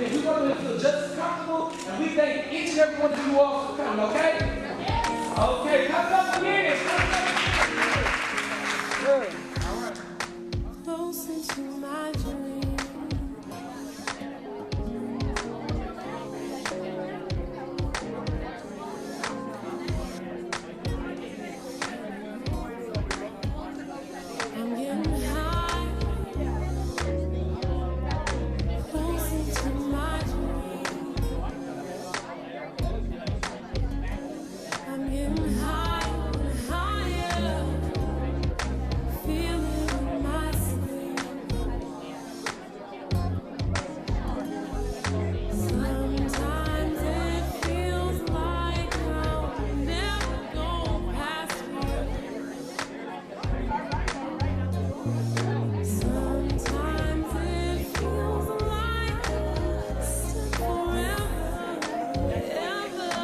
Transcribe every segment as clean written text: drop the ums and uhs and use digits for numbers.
and we want them to feel just as comfortable, and we thank each and every one of you all for coming, okay? Okay, clap it up again. Good. All right. Close into my dream. I'm getting high. Close into my dream. I'm getting high, higher. Feeling my sleep. Sometimes it feels like I'll never go past you. Sometimes it feels like forever, ever.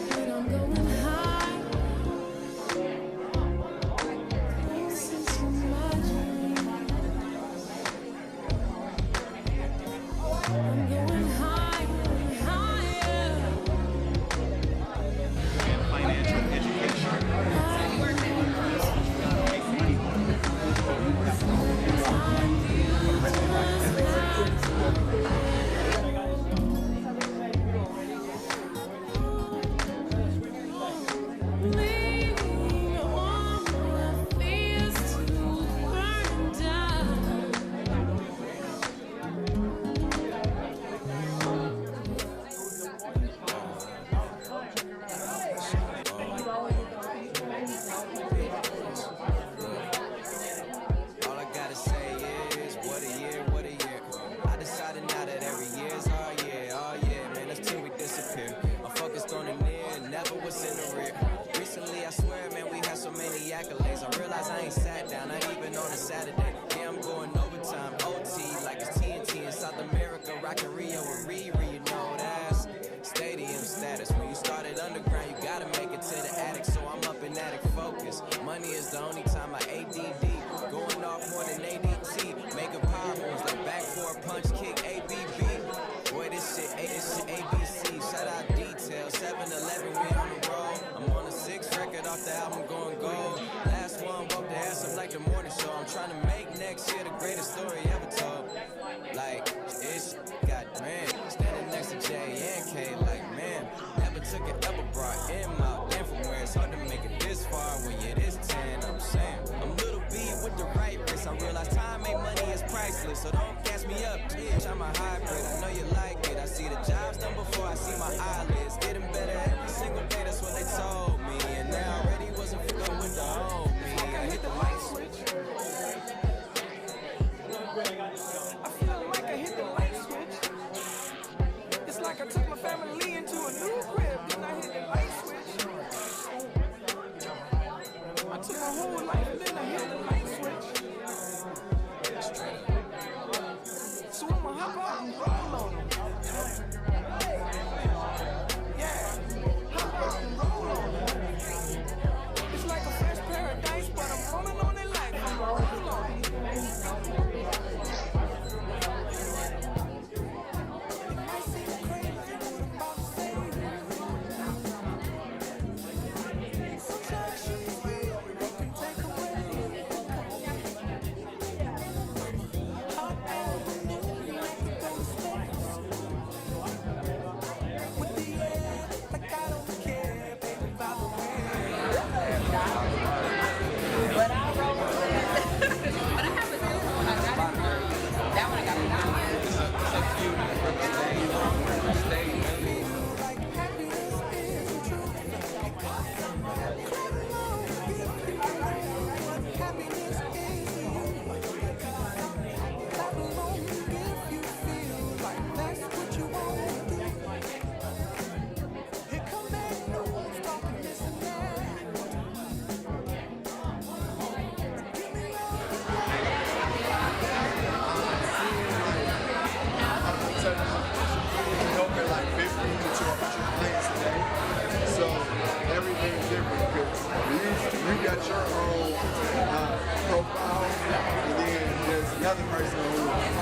But I'm going high. Close into my dream. I'm going high, higher. Financial education. Leaving all my fears to burn down. All I gotta say is, what a year, what a year. I decided now that every year's our year, oh yeah, man, that's till we disappear. I'm focused on the near, never what's in the rear. Recently, I swear, man, we had so many accolades. I realize I ain't sat down, not even on a Saturday. Yeah, I'm going overtime, OT, like it's TNT in South America, rockin' Rio with Riri, you know that's stadium status. When you started underground, you gotta make it to the attic, so I'm up in attic focus. Money is the only time I ADD, going off more than ADT, making power moves like back for a punch kick, ABB. Boy, this shit ABC. Shout out Detail, 7-Eleven, we on the road. I'm on the 6th record off the album going gold. Last one, woke the ass up like the morning show. I'm trying to make next year the greatest story ever told. Like, it's got man, standing next to J and K, like man, never took an ever brought in my in from where it's hard to make it this far when you're this 10. I'm saying, I'm little B with the right wrist. I realize time ain't money is priceless, so don't gas me up, bitch. I'm a hybrid, I know you like it. I see the jobs done before I see my eyelids. Getting better every single day, that's what they told me. And now I already wasn't fucking with the old me. I hit the light switch. I feel like I hit the light switch. It's like I took my family into a new crib, then I hit the light switch. I took my whole life and then I hit the light switch. So I'ma hop out and roll on them. Yeah, hop out and roll on them. It's like a fresh paradise, but I'm rolling on it like I'm rolling on it.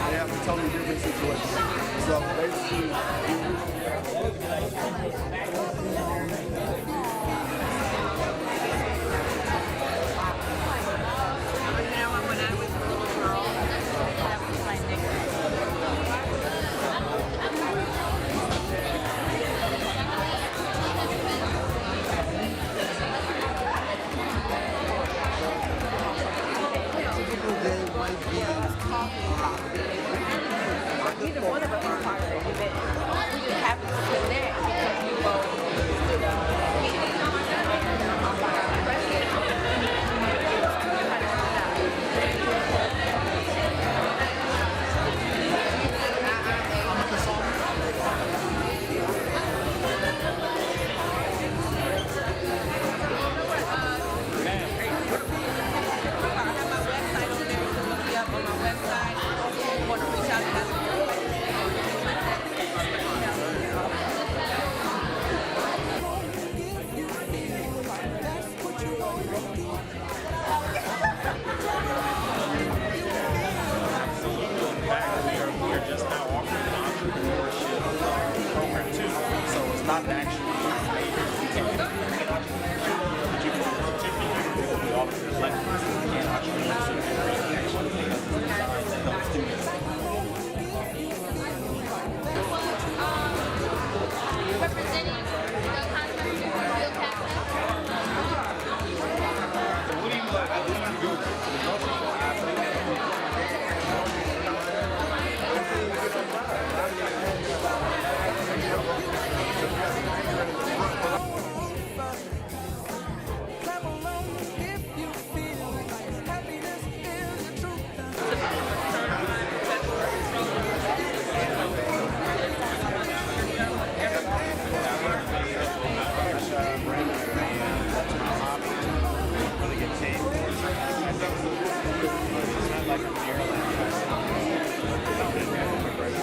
they have a totally different situation. So basically, When I was a little girl, that was my nickname. typical day might be Neither one of us are part of the event. We just happen to connect because we both We're just now offering an entrepreneurship program too. So it's not actually but you can certificate. We offer lessons in entrepreneurship and actually help students. Representing the contractor, field captain. What do you like? What do you do? Clap along if you feel like happiness is the truth.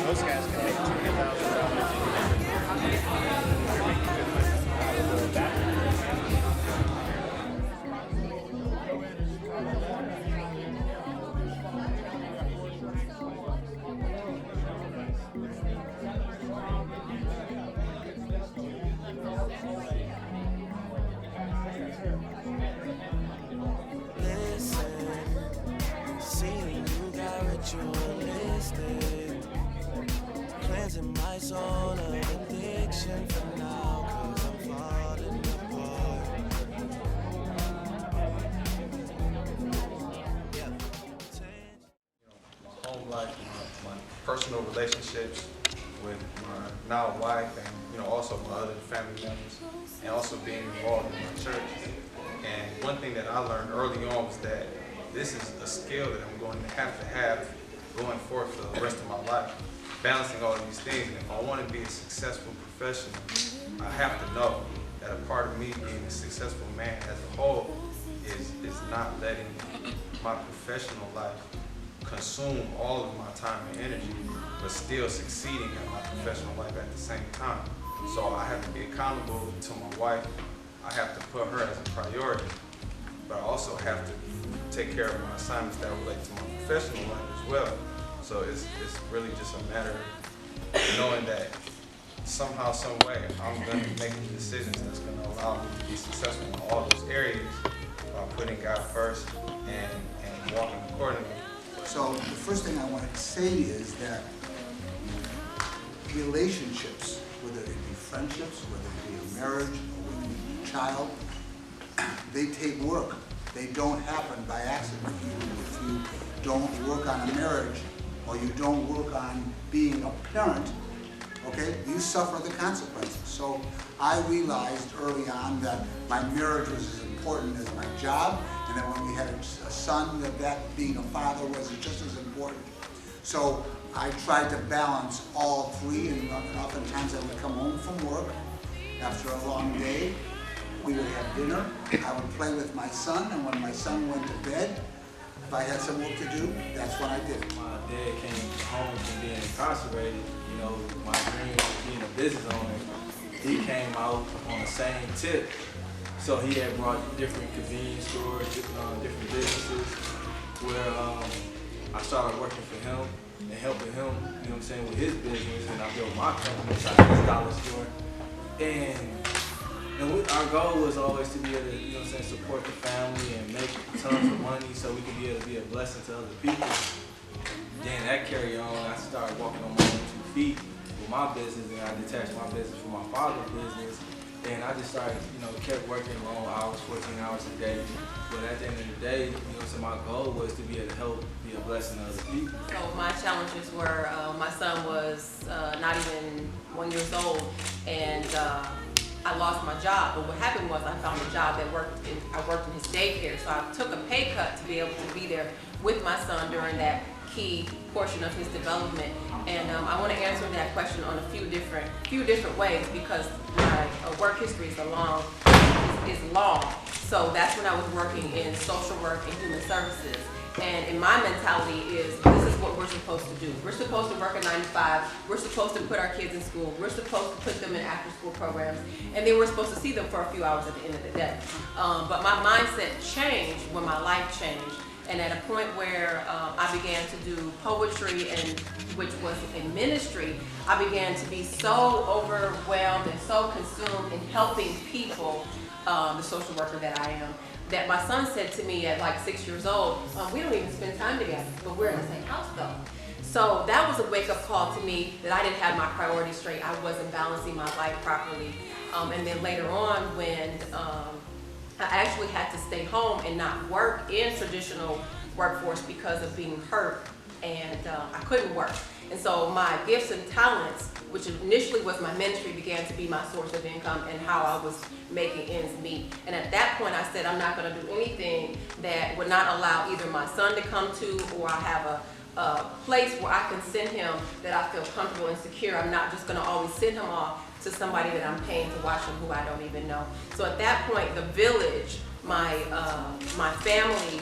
Those guys can make Listen, seeing you got ritualistic, cleansing my soul of addiction for now, 'cause I'm falling apart. Home life, my personal relationships with my now wife, and also my other family members, and also being involved in my church. And one thing that I learned early on was that this is a skill that I'm going to have going forth for the rest of my life, balancing all of these things. And if I want to be a successful professional, I have to know that a part of me being a successful man as a whole is not letting my professional life consume all of my time and energy, but still succeeding in my professional life at the same time. So I have to be accountable to my wife. I have to put her as a priority, but I also have to take care of my assignments that relate to my professional life as well. So it's really just a matter of knowing that somehow, some way, I'm going to be making decisions that's going to allow me to be successful in all those areas by putting God first and walking accordingly. So the first thing I want to say is that relationships, whether it be friendships, whether it be a marriage, or whether it be a child, they take work. They don't happen by accident. If you don't work on a marriage, or you don't work on being a parent, okay, you suffer the consequences. So I realized early on that my marriage was as important as my job, and that when we had a son, that being a father was just as important. So I tried to balance all three, and oftentimes I would come home from work after a long day. We would have dinner. I would play with my son, and when my son went to bed, if I had some work to do, that's what I did. My dad came home from being incarcerated. My dream of being a business owner, he came out on the same tip. So he had brought different convenience stores, different businesses, where I started working for him. and helping him, you know what I'm saying, with his business. And I built my company, his dollar store. And our goal was always to be able to, you know what I'm saying, support the family and make tons of money so we could be able to be a blessing to other people. Then that carried on. I started walking on my own 2 feet with my business, and I detached my business from my father's business. And I just started, kept working long hours, 14 hours a day. But at the end of the day, so my goal was to be able to help be a blessing to other people. So my challenges were, my son was not even 1 year old, and I lost my job. But what happened was I found a job that I worked in his daycare. So I took a pay cut to be able to be there with my son during that key portion of his development. And I want to answer that question on a few different ways, because my work history is long. So that's when I was working in social work and human services. And in my mentality is, this is what we're supposed to do. We're supposed to work a 9 to 5. We're supposed to put our kids in school. We're supposed to put them in after school programs. And then we're supposed to see them for a few hours at the end of the day. But my mindset changed when my life changed. And at a point where I began to do poetry, and which was in ministry, I began to be so overwhelmed and so consumed in helping people, the social worker that I am, that my son said to me at like 6 years old, we don't even spend time together, but we're in the same house though. So that was a wake-up call to me that I didn't have my priorities straight. I wasn't balancing my life properly. And then later on, when I actually had to stay home and not work in traditional workforce because of being hurt, and I couldn't work. And so my gifts and talents, which initially was my ministry, began to be my source of income and how I was making ends meet. And at that point I said, I'm not going to do anything that would not allow either my son to come to, or I have a place where I can send him that I feel comfortable and secure. I'm not just going to always send him off to somebody that I'm paying to watch him who I don't even know. So at that point, the village, my family,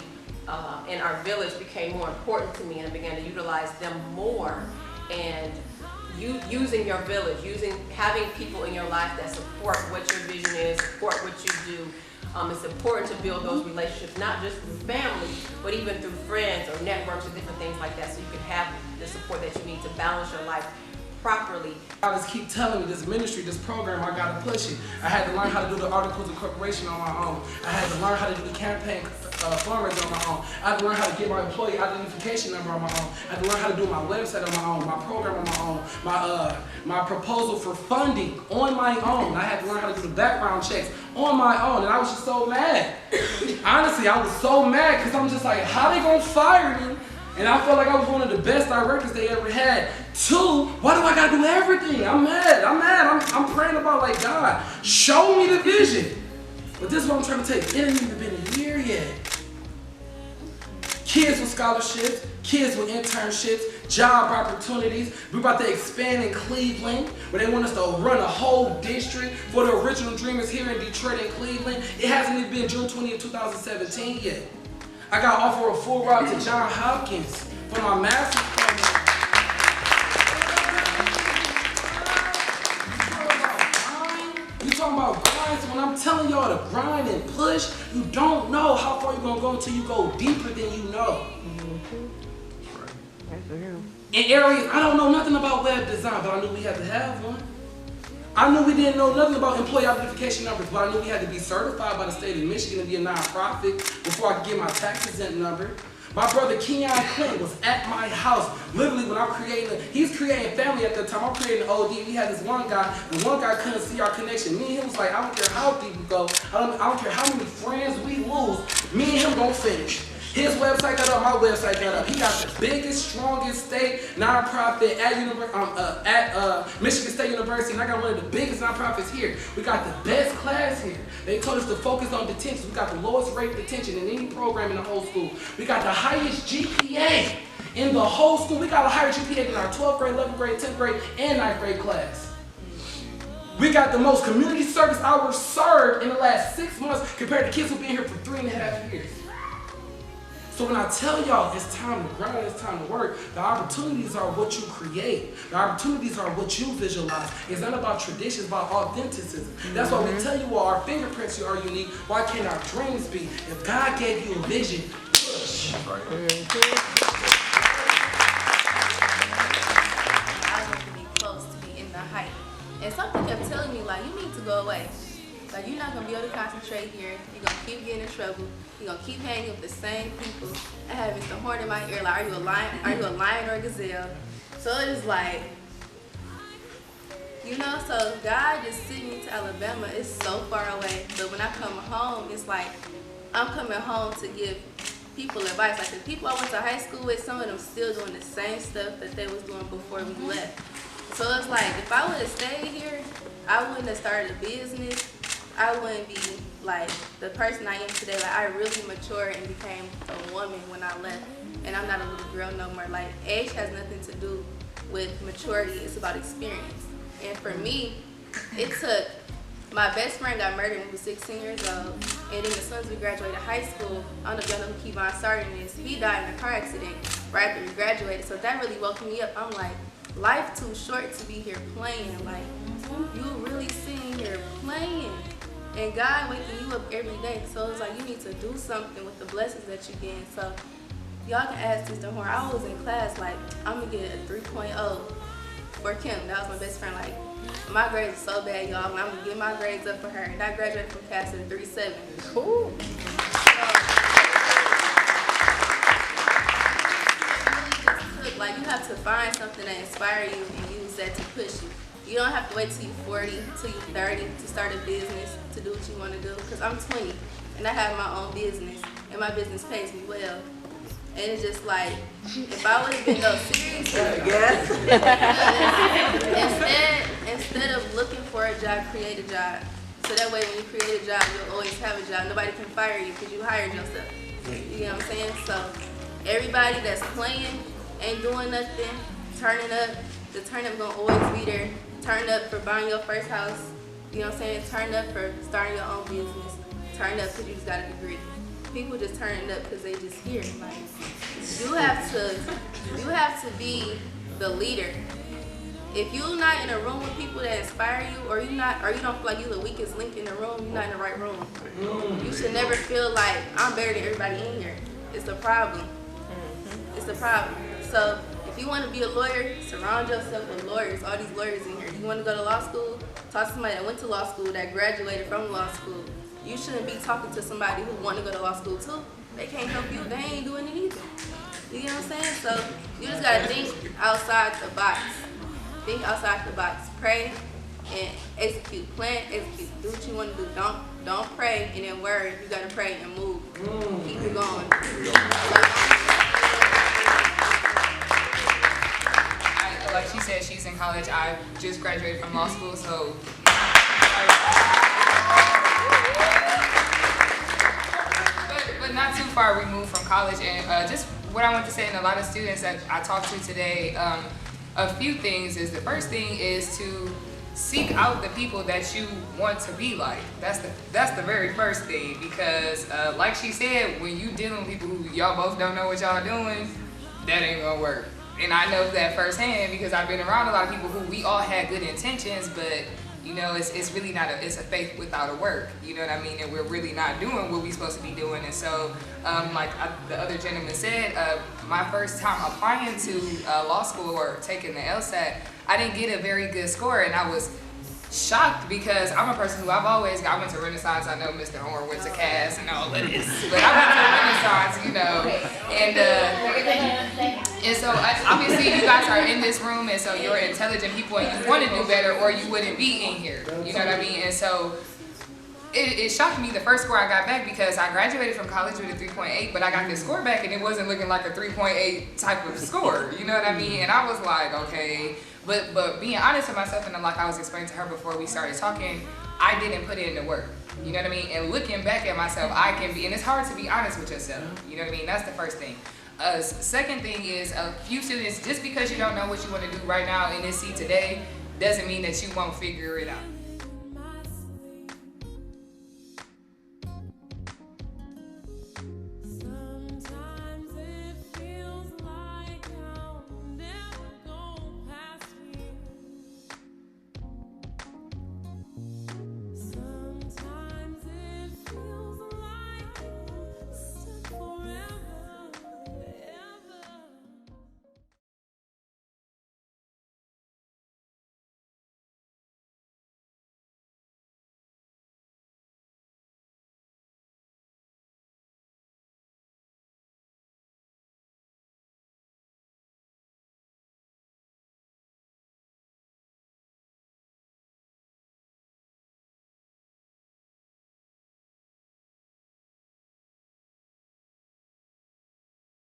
and our village became more important to me, and I began to utilize them more. And using your village, having people in your life that support what your vision is, support what you do. It's important to build those relationships, not just through family, but even through friends or networks or different things like that, so you can have the support that you need to balance your life properly. I just keep telling me this ministry, this program, I gotta push it. I had to learn how to do the articles of incorporation on my own. I had to learn how to do the campaign fundraising on my own. I had to learn how to get my employee identification number on my own. I had to learn how to do my website on my own, my program on my own, my proposal for funding on my own. I had to learn how to do the background checks on my own, and I was just so mad. Honestly, I was so mad because I'm just like, how they gonna fire me? And I felt like I was one of the best directors they ever had. 2, why do I gotta do everything? I'm mad. I'm praying about, like, God, show me the vision. But this is what I'm trying to tell you. It ain't even been a year yet. Kids with scholarships, kids with internships, job opportunities. We're about to expand in Cleveland, where they want us to run a whole district for the original dreamers here in Detroit and Cleveland. It hasn't even been June 20th, 2017 yet. I got offered a full ride to Johns Hopkins for my master's program. You talking about grind? So when I'm telling y'all to grind and push, you don't know how far you're gonna go until you go deeper than you know. In areas, I don't know nothing about web design, but I knew we had to have one. I knew we didn't know nothing about employee identification numbers, but I knew we had to be certified by the state of Michigan to be a nonprofit before I could get my tax exempt number. My brother Kenyon Clinton was at my house, literally when I'm creating, he's creating family at the time, I'm creating an OD. We had this one guy, and one guy couldn't see our connection. Me and him was like, I don't care how deep we go, I don't care how many friends we lose, me and him gonna finish. His website got up, my website got up. He got the biggest, strongest state nonprofit at Michigan State University, and I got one of the biggest nonprofits here. We got the best class here. They told us to focus on detention. We got the lowest rate of detention in any program in the whole school. We got the highest GPA in the whole school. We got a higher GPA than our 12th grade, 11th grade, 10th grade, and 9th grade class. We got the most community service hours served in the last 6 months compared to kids who've been here for 3.5 years. So when I tell y'all it's time to grind, it's time to work, the opportunities are what you create. The opportunities are what you visualize. It's not about tradition, it's about authenticism. That's why we tell you all our fingerprints are unique. Why can't our dreams be? If God gave you a vision, push. And something kept telling me, like, you need to go away. Like, you're not gonna be able to concentrate here. You're gonna keep getting in trouble. You're gonna keep hanging with the same people. I have Mr. Horn in my ear, like, are you a lion? Are you a lion or a gazelle? So it is like, you know, so God just sent me to Alabama. It's so far away. But when I come home, it's like, I'm coming home to give people advice. Like the people I went to high school with, some of them still doing the same stuff that they was doing before we left. So it's like, if I would have stayed here, I wouldn't have started a business. I wouldn't be like the person I am today. Like I really matured and became a woman when I left. And I'm not a little girl no more. Like age has nothing to do with maturity. It's about experience. And for me, it took, my best friend got murdered when he was 16 years old. And then as soon as we graduated high school, I don't know if y'all know who Kevon Sargent is. He died in a car accident right after we graduated. So that really woke me up. I'm like, life too short to be here playing. Like, you really sitting here playing. And God waking you up every day. So it's like you need to do something with the blessings that you get. So y'all can ask Sister Horn. I was in class like, I'm gonna get a 3.0 for Kim. That was my best friend. Like, my grades are so bad, y'all. I'm gonna get my grades up for her. And I graduated from CAS at a 3.7. Cool. Like you have to find something that inspires you and use that to push you. You don't have to wait till you're 40, till you're 30 to start a business, to do what you want to do. Because I'm 20 and I have my own business and my business pays me well. And it's just like, if I would have been serious, instead of looking for a job, create a job. So that way when you create a job, you'll always have a job. Nobody can fire you because you hired yourself. You know what I'm saying? So everybody that's playing, ain't doing nothing, turning up, the turn up gonna always be there. Turn up for buying your first house, you know what I'm saying? Turn up for starting your own business. Turn up because you just got a degree. People just turning up because they just here. Like, you have to be the leader. If you're not in a room with people that inspire you, or you don't feel like you're the weakest link in the room, you're not in the right room. You should never feel like I'm better than everybody in here. It's the problem. It's the problem. So if you want to be a lawyer, surround yourself with lawyers. All these lawyers in here. You want to go to law school? Talk to somebody that went to law school, that graduated from law school. You shouldn't be talking to somebody who want to go to law school too. They can't help you. They ain't doing it either. You know what I'm saying? So you just gotta think outside the box. Think outside the box. Pray and execute. Plan, execute. Do what you want to do. Don't pray and then worry. You gotta pray and move. Keep it going. Like she said, she's in college. I just graduated from law school, so. But not too far removed from college. And just what I want to say, and a lot of students that I talked to today, a few things is the first thing is to seek out the people that you want to be like. That's the very first thing, because like she said, when you dealing with people who y'all both don't know what y'all doing, that ain't gonna work. And I know that firsthand because I've been around a lot of people who we all had good intentions, but you know, it's really not it's a faith without a work. You know what I mean? And we're really not doing what we're supposed to be doing. And so, like the other gentleman said, my first time applying to law school or taking the LSAT, I didn't get a very good score, and I was shocked because I'm a person who I went to Renaissance. I know Mr. Horn went to CAS and all of this, but I went to Renaissance, you know, and so obviously you guys are in this room, and so you're intelligent people and you want to do better, or you wouldn't be in here. You know what I mean? And so it shocked me the first score I got back, because I graduated from college with a 3.8, but I got this score back and it wasn't looking like a 3.8 type of score. You know what I mean? And I was like, okay. But being honest with myself, and like I was explaining to her before we started talking, I didn't put in the work. You know what I mean? And looking back at myself, I can be, and it's hard to be honest with yourself. You know what I mean? That's the first thing. Second thing is, a few students, just because you don't know what you want to do right now in this seat today, doesn't mean that you won't figure it out.